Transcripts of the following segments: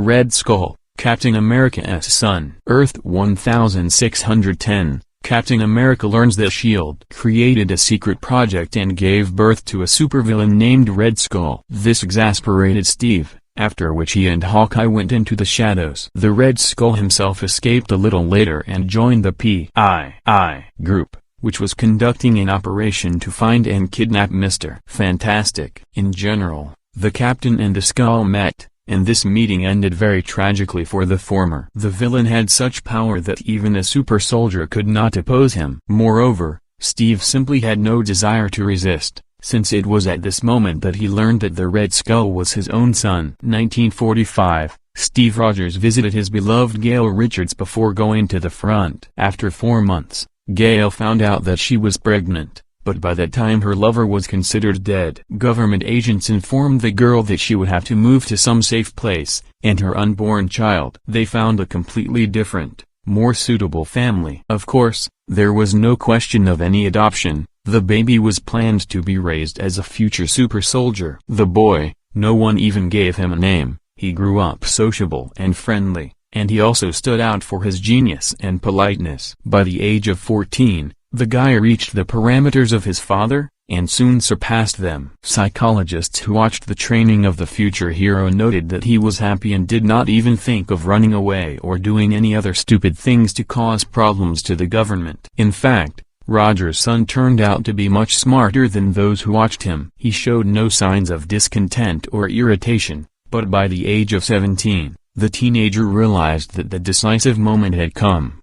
Red Skull, Captain America's son. Earth 1610, Captain America learns that S.H.I.E.L.D. created a secret project and gave birth to a supervillain named Red Skull. This exasperated Steve, after which he and Hawkeye went into the shadows. The Red Skull himself escaped a little later and joined the P.I.I. group, which was conducting an operation to find and kidnap Mr. Fantastic. In general, the Captain and the Skull met, and this meeting ended very tragically for the former. The villain had such power that even a super soldier could not oppose him. Moreover, Steve simply had no desire to resist, since it was at this moment that he learned that the Red Skull was his own son. 1945, Steve Rogers visited his beloved Gail Richards before going to the front. After 4 months, Gail found out that she was pregnant, but by that time her lover was considered dead. Government agents informed the girl that she would have to move to some safe place, and her unborn child. They found a completely different, more suitable family. Of course, there was no question of any adoption. The baby was planned to be raised as a future super soldier. The boy, no one even gave him a name. He grew up sociable and friendly, and he also stood out for his genius and politeness. By the age of 14, the guy reached the parameters of his father, and soon surpassed them. Psychologists who watched the training of the future hero noted that he was happy and did not even think of running away or doing any other stupid things to cause problems to the government. In fact, Roger's son turned out to be much smarter than those who watched him. He showed no signs of discontent or irritation, but by the age of 17, the teenager realized that the decisive moment had come.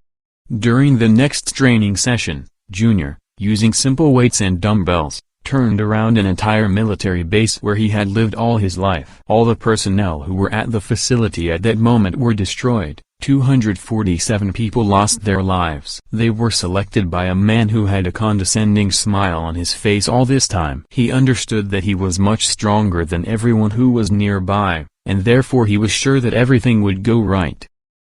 During the next training session, Junior, using simple weights and dumbbells, turned around an entire military base where he had lived all his life. All the personnel who were at the facility at that moment were destroyed. 247 people lost their lives. They were selected by a man who had a condescending smile on his face all this time. He understood that he was much stronger than everyone who was nearby, and therefore he was sure that everything would go right.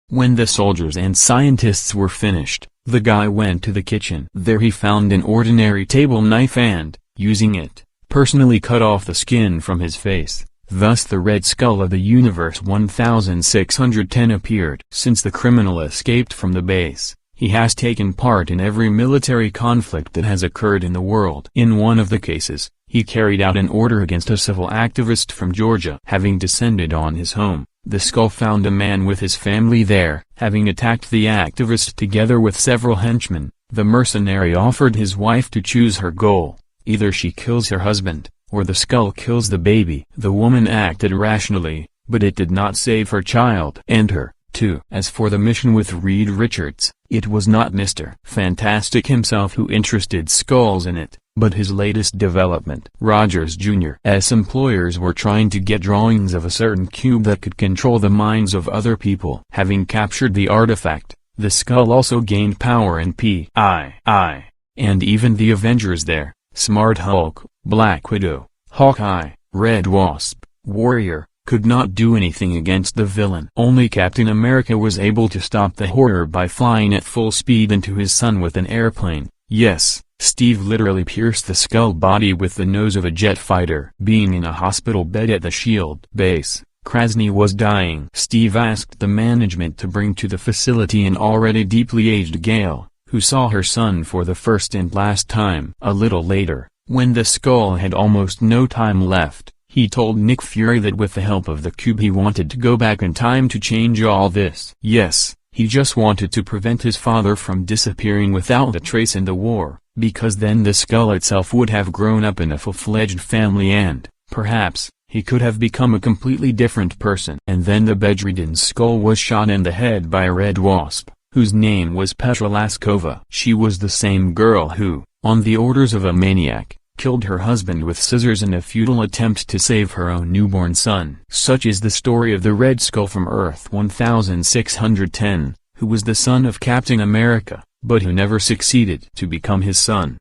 When the soldiers and scientists were finished, the guy went to the kitchen. There he found an ordinary table knife and, using it, personally cut off the skin from his face. Thus the Red Skull of the Universe 1610 appeared. Since the criminal escaped from the base, he has taken part in every military conflict that has occurred in the world. In one of the cases, he carried out an order against a civil activist from Georgia. Having descended on his home, the Skull found a man with his family there. Having attacked the activist together with several henchmen, the mercenary offered his wife to choose her goal. Either she kills her husband, or the Skull kills the baby. The woman acted rationally, but it did not save her child and her, too. As for the mission with Reed Richards, it was not Mr. Fantastic himself who interested Skulls in it, but his latest development. Rogers Jr.'s employers were trying to get drawings of a certain cube that could control the minds of other people. Having captured the artifact, the Skull also gained power in P.I.I. and even the Avengers there, Smart Hulk, Black Widow, Hawkeye, Red Wasp, Warrior, could not do anything against the villain. Only Captain America was able to stop the horror by flying at full speed into his sun with an airplane. Yes, Steve literally pierced the Skull body with the nose of a jet fighter. Being in a hospital bed at the S.H.I.E.L.D. base, Krasny was dying. Steve asked the management to bring to the facility an already deeply aged Gail, who saw her son for the first and last time. A little later, when the Skull had almost no time left, he told Nick Fury that with the help of the cube he wanted to go back in time to change all this. Yes, he just wanted to prevent his father from disappearing without a trace in the war, because then the Skull itself would have grown up in a full-fledged family and, perhaps, he could have become a completely different person. And then the bedridden Skull was shot in the head by a Red Wasp, whose name was Petra Laskova. She was the same girl who, on the orders of a maniac, killed her husband with scissors in a futile attempt to save her own newborn son. Such is the story of the Red Skull from Earth 1610, who was the son of Captain America, but who never succeeded to become his son.